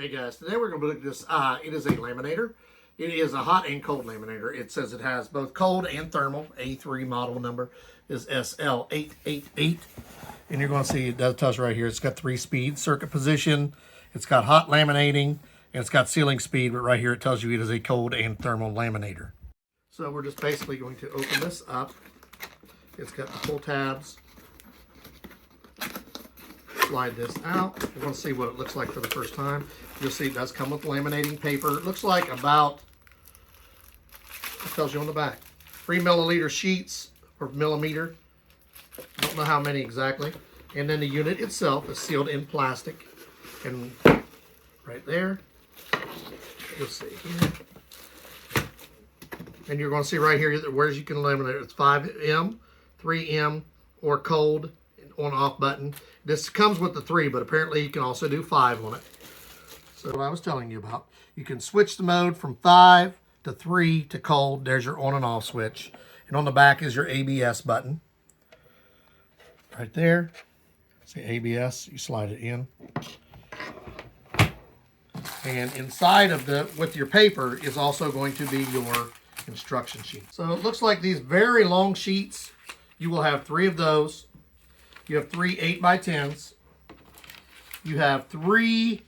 Hey guys, today we're going to look at this. It is a laminator. It is a hot and cold laminator. It says it has both cold and thermal. A3 model number is SL888. And you're going to see it does tell us right here. It's got 3 speeds, circuit position. It's got hot laminating and it's got sealing speed. But right here it tells you it is a cold and thermal laminator. So we're just basically going to open this up. It's got the pull tabs. Slide this out. We're going to see what it looks like for the first time. You'll see it does come with laminating paper. It looks like about, it tells you on the back, 3 milliliter sheets or millimeter. I don't know how many exactly. And then the unit itself is sealed in plastic. And right there, you'll see here. And you're going to see right here where you can laminate. It's 5M, 3M, or cold on-off button. This comes with the 3, but apparently you can also do 5 on it. So what I was telling you about, you can switch the mode from 5 to 3 to cold. There's your on and off switch. And on the back is your ABS button. Right there. See ABS, you slide it in. And inside of with your paper is also going to be your instruction sheet. So it looks like these very long sheets. You will have 3 of those. You have 3 8x10s. You have 3,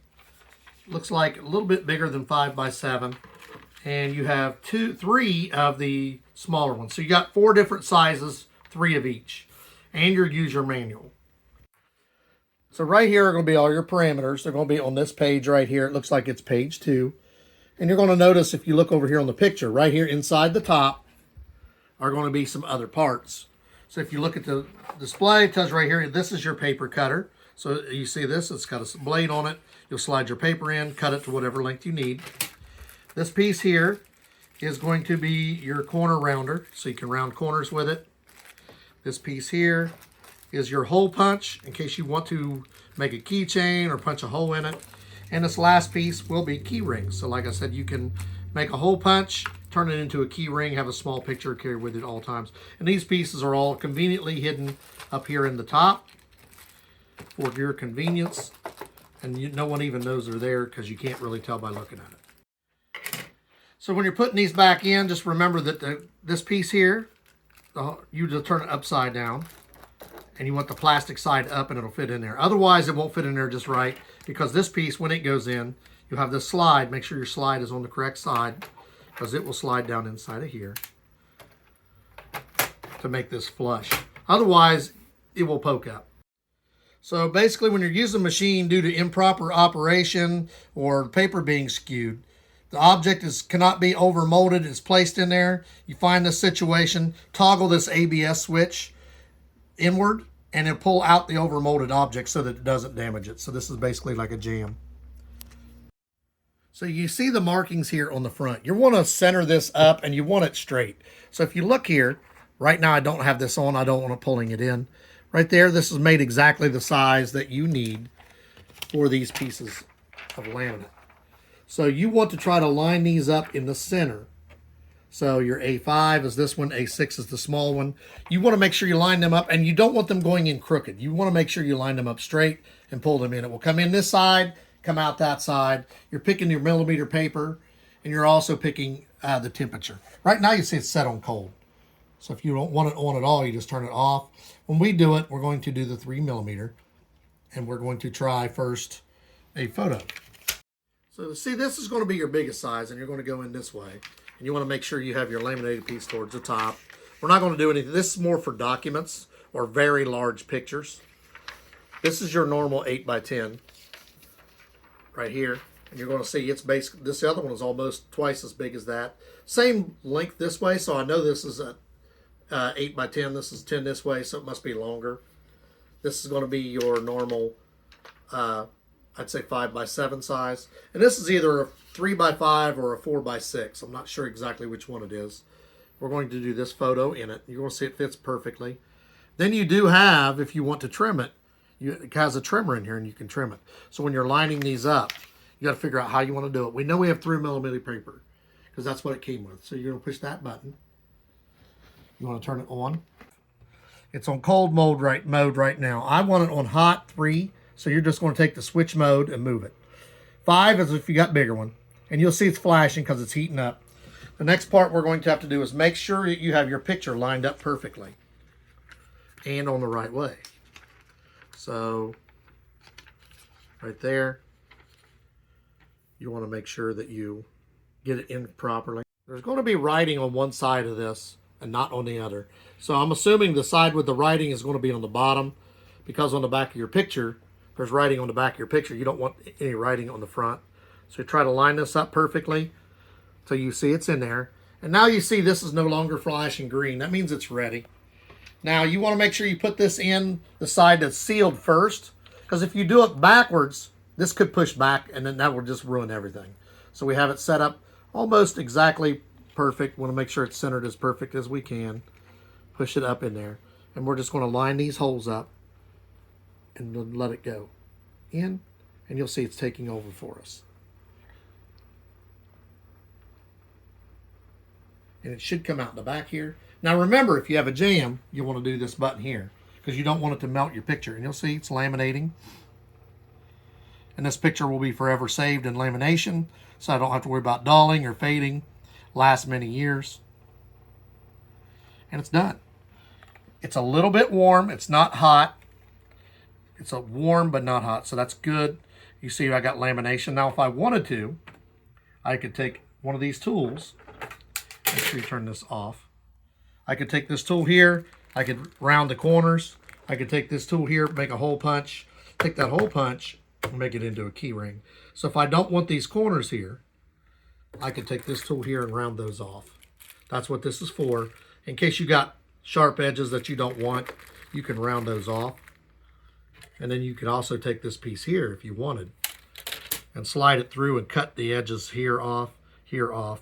looks like a little bit bigger than 5x7. And you have 3 of the smaller ones. So you got 4 different sizes, 3 of each. And your user manual. So right here are going to be all your parameters. They're going to be on this page right here. It looks like it's page 2. And you're going to notice if you look over here on the picture, right here inside the top are going to be some other parts. So if you look at the display, it tells you right here, this is your paper cutter. So you see this, it's got a blade on it. You'll slide your paper in, cut it to whatever length you need. This piece here is going to be your corner rounder, so you can round corners with it. This piece here is your hole punch, in case you want to make a keychain or punch a hole in it. And this last piece will be key rings. So like I said, you can make a hole punch, turn it into a key ring, have a small picture carried with it at all times. And these pieces are all conveniently hidden up here in the top for your convenience. And no one even knows they're there because you can't really tell by looking at it. So when you're putting these back in, just remember that this piece here, you just turn it upside down. And you want the plastic side up and it'll fit in there. Otherwise, it won't fit in there just right, because this piece, when it goes in, you'll have this slide. Make sure your slide is on the correct side, because it will slide down inside of here to make this flush. Otherwise, it will poke up. So basically, when you're using the machine due to improper operation or the paper being skewed, the object cannot be over molded. It's placed in there. You find this situation, toggle this ABS switch inward, and it'll pull out the over molded object so that it doesn't damage it. So this is basically like a jam. So you see the markings here on the front. You want to center this up and you want it straight. So if you look here, right now I don't have this on. I don't want it pulling it in. Right there, this is made exactly the size that you need for these pieces of laminate. So you want to try to line these up in the center. So your A5 is this one, A6 is the small one. You want to make sure you line them up, and you don't want them going in crooked. You want to make sure you line them up straight and pull them in. It will come in this side, come out that side. You're picking your millimeter paper, and you're also picking the temperature. Right now you see it's set on cold. So if you don't want it on at all, you just turn it off. When we do it, we're going to do the 3 millimeter, and we're going to try first a photo. So see, this is going to be your biggest size, and you're going to go in this way. And you want to make sure you have your laminated piece towards the top. We're not going to do anything. This is more for documents or very large pictures. This is your normal 8x10 right here. And you're going to see it's basically, this other one is almost twice as big as that. Same length this way, so I know this is a 8x10. This is 10 this way, so it must be longer. This is going to be your normal, I'd say 5x7 size. And this is either a 3x5 or a 4x6. I'm not sure exactly which one it is. We're going to do this photo in it. You're going to see it fits perfectly. Then you do have, if you want to trim it, it has a trimmer in here and you can trim it. So when you're lining these up, you got to figure out how you want to do it. We know we have 3 millimeter paper because that's what it came with. So you're going to push that button. You want to turn it on. It's on cold mode right now. I want it on hot 3. So you're just going to take the switch mode and move it. 5 is if you got bigger one. And you'll see it's flashing because it's heating up. The next part we're going to have to do is make sure that you have your picture lined up perfectly and on the right way. So right there, you want to make sure that you get it in properly. There's going to be writing on one side of this and not on the other. So I'm assuming the side with the writing is going to be on the bottom, because on the back of your picture, there's writing on the back of your picture. You don't want any writing on the front. So you try to line this up perfectly so you see it's in there. And now you see this is no longer flashing green. That means it's ready. Now you want to make sure you put this in the side that's sealed first, because if you do it backwards, this could push back and then that will just ruin everything. So we have it set up almost exactly perfect. Want to make sure it's centered as perfect as we can. Push it up in there. And we're just going to line these holes up and let it go in, and you'll see it's taking over for us. And it should come out in the back here. Now remember, if you have a jam, you want to do this button here, because you don't want it to melt your picture. And you'll see it's laminating. And this picture will be forever saved in lamination, so I don't have to worry about dulling or fading. Lasts many years. And it's done. It's a little bit warm. It's not hot. It's a warm but not hot, so that's good. You see I got lamination. Now if I wanted to, I could take one of these tools. Make sure you turn this off. I could take this tool here. I could round the corners. I could take this tool here, make a hole punch. Take that hole punch and make it into a key ring. So if I don't want these corners here, I could take this tool here and round those off. That's what this is for. In case you got sharp edges that you don't want, you can round those off. And then you could also take this piece here if you wanted and slide it through and cut the edges here off, here off.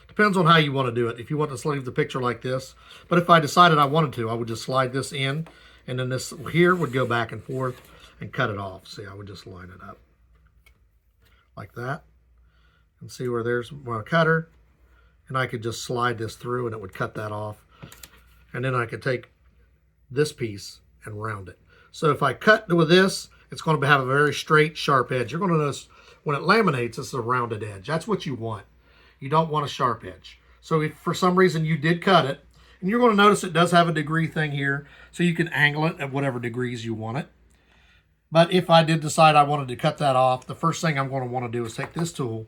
Depends on how you want to do it. If you want to leave the picture like this, but if I decided I wanted to, I would just slide this in, and then this here would go back and forth and cut it off. See, I would just line it up like that. And see where there's my cutter, and I could just slide this through and it would cut that off. And then I could take this piece and round it. So if I cut with this, it's going to have a very straight, sharp edge. You're going to notice when it laminates, it's a rounded edge. That's what you want. You don't want a sharp edge. So if for some reason you did cut it, and you're going to notice it does have a degree thing here, so you can angle it at whatever degrees you want it. But if I did decide I wanted to cut that off, the first thing I'm going to want to do is take this tool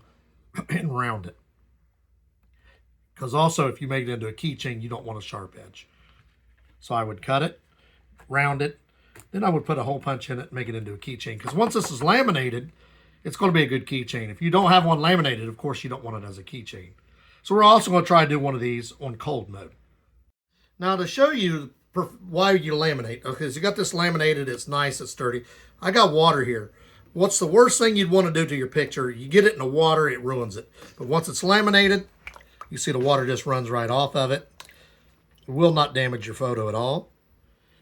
and round it. Because also if you make it into a keychain, you don't want a sharp edge. So I would cut it, round it, then I would put a hole punch in it and make it into a keychain. Because once this is laminated, it's going to be a good keychain. If you don't have one laminated, of course, you don't want it as a keychain. So we're also going to try to do one of these on cold mode. Now to show you why you laminate, okay, so you got this laminated, it's nice, it's sturdy. I got water here. What's the worst thing you'd want to do to your picture? You get it in the water, it ruins it. But once it's laminated, you see the water just runs right off of it. It will not damage your photo at all,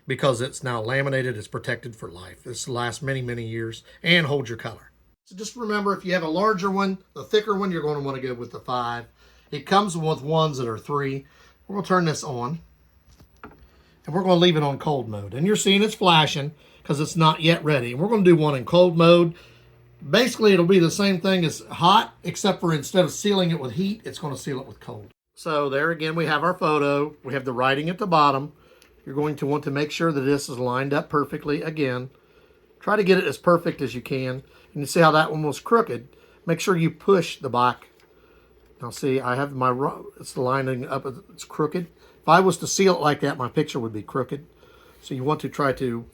because it's now laminated, it's protected for life. This lasts many, many years and hold your color. So just remember, if you have a larger one, the thicker one, you're going to want to go with the 5. It comes with ones that are 3. We're going to turn this on, and we're going to leave it on cold mode. And you're seeing it's flashing because it's not yet ready. And we're going to do one in cold mode. Basically, it'll be the same thing as hot, except for instead of sealing it with heat, it's going to seal it with cold. So there again, we have our photo. We have the writing at the bottom. You're going to want to make sure that this is lined up perfectly again. Try to get it as perfect as you can. And you see how that one was crooked. Make sure you push the back. Now see, I have my, it's lining up, it's crooked. If I was to seal it like that, my picture would be crooked. So you want to try to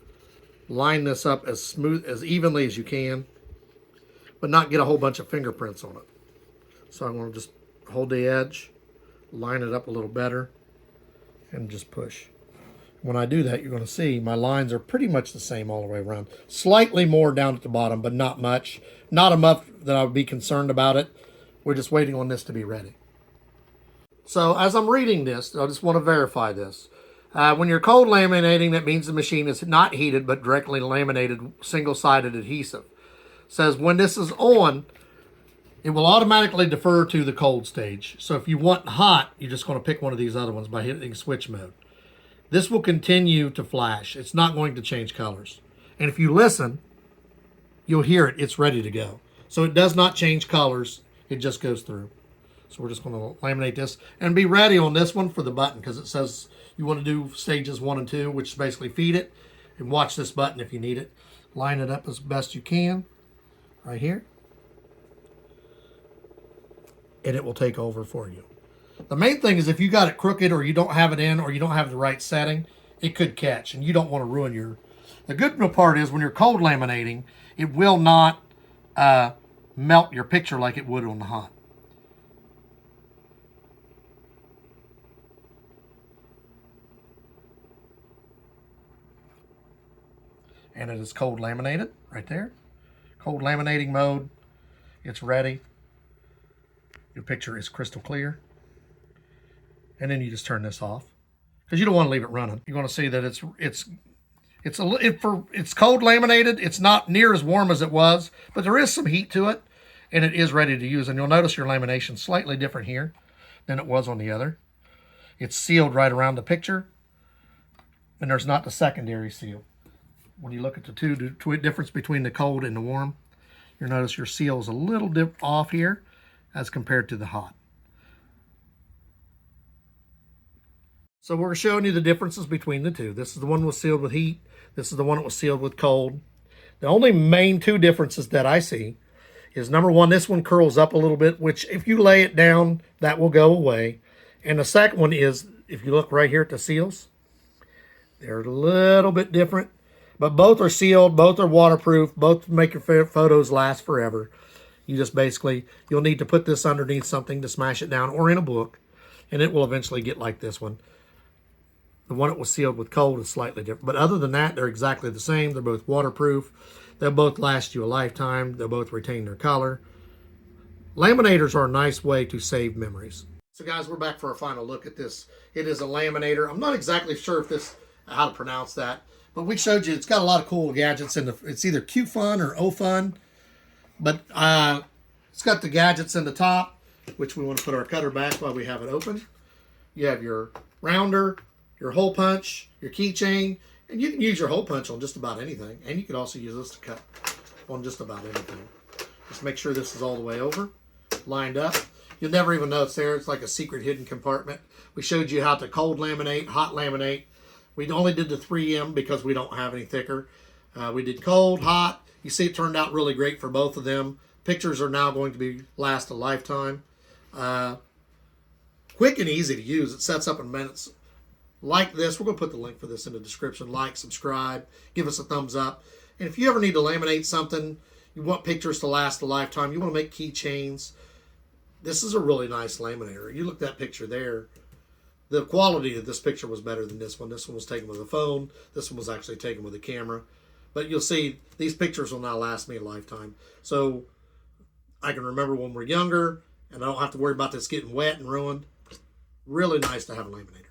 line this up as smooth, as evenly as you can, but not get a whole bunch of fingerprints on it. So I'm going to just hold the edge, line it up a little better, and just push. When I do that, you're going to see my lines are pretty much the same all the way around. Slightly more down at the bottom, but not much. Not enough that I would be concerned about it. We're just waiting on this to be ready. So as I'm reading this, I just want to verify this. When you're cold laminating, that means the machine is not heated, but directly laminated single-sided adhesive. It says when this is on, it will automatically defer to the cold stage. So if you want hot, you're just going to pick one of these other ones by hitting switch mode. This will continue to flash. It's not going to change colors. And if you listen, you'll hear it. It's ready to go. So it does not change colors. It just goes through. So we're just going to laminate this and be ready on this one for the button, because it says you want to do stages 1 and 2, which is basically feed it, and watch this button if you need it. Line it up as best you can right here, and it will take over for you. The main thing is if you got it crooked, or you don't have it in, or you don't have the right setting, it could catch, and you don't want to ruin your... The good part is when you're cold laminating, it will not melt your picture like it would on the hot. And it is cold laminated right there. Cold laminating mode. It's ready. Your picture is crystal clear. And then you just turn this off, because you don't want to leave it running. You want to see that it's cold laminated. It's not near as warm as it was, but there is some heat to it, and it is ready to use. And you'll notice your lamination slightly different here than it was on the other. It's sealed right around the picture, and there's not the secondary seal. When you look at the two difference between the cold and the warm, you'll notice your seal is a little off here as compared to the hot. So we're showing you the differences between the two. This is the one that was sealed with heat. This is the one that was sealed with cold. The only main two differences that I see is, number one, this one curls up a little bit, which if you lay it down, that will go away. And the second one is, if you look right here at the seals, they're a little bit different. But both are sealed, both are waterproof, both make your photos last forever. You just basically, you'll need to put this underneath something to smash it down, or in a book, and it will eventually get like this one. The one that was sealed with cold is slightly different. But other than that, they're exactly the same. They're both waterproof. They'll both last you a lifetime. They'll both retain their color. Laminators are a nice way to save memories. So guys, we're back for our final look at this. It is a laminator. I'm not exactly sure if how to pronounce that. But we showed you, it's got a lot of cool gadgets in it's either Qfun or Ofun. But it's got the gadgets in the top, which we want to put our cutter back while we have it open. You have your rounder, your hole punch, your keychain, and you can use your hole punch on just about anything. And you can also use this to cut on just about anything. Just make sure this is all the way over, lined up. You'll never even know it's there. It's like a secret hidden compartment. We showed you how to cold laminate, hot laminate. We only did the 3M because we don't have any thicker. We did cold, hot. You see it turned out really great for both of them. Pictures are now going to last a lifetime. Quick and easy to use. It sets up in minutes. Like this, we're going to put the link for this in the description. Like, subscribe, give us a thumbs up. And if you ever need to laminate something, you want pictures to last a lifetime, you want to make keychains, this is a really nice laminator. You look at that picture there. The quality of this picture was better than this one. This one was taken with a phone. This one was actually taken with a camera. But you'll see these pictures will now last me a lifetime. So I can remember when we're younger, and I don't have to worry about this getting wet and ruined. Really nice to have a laminator.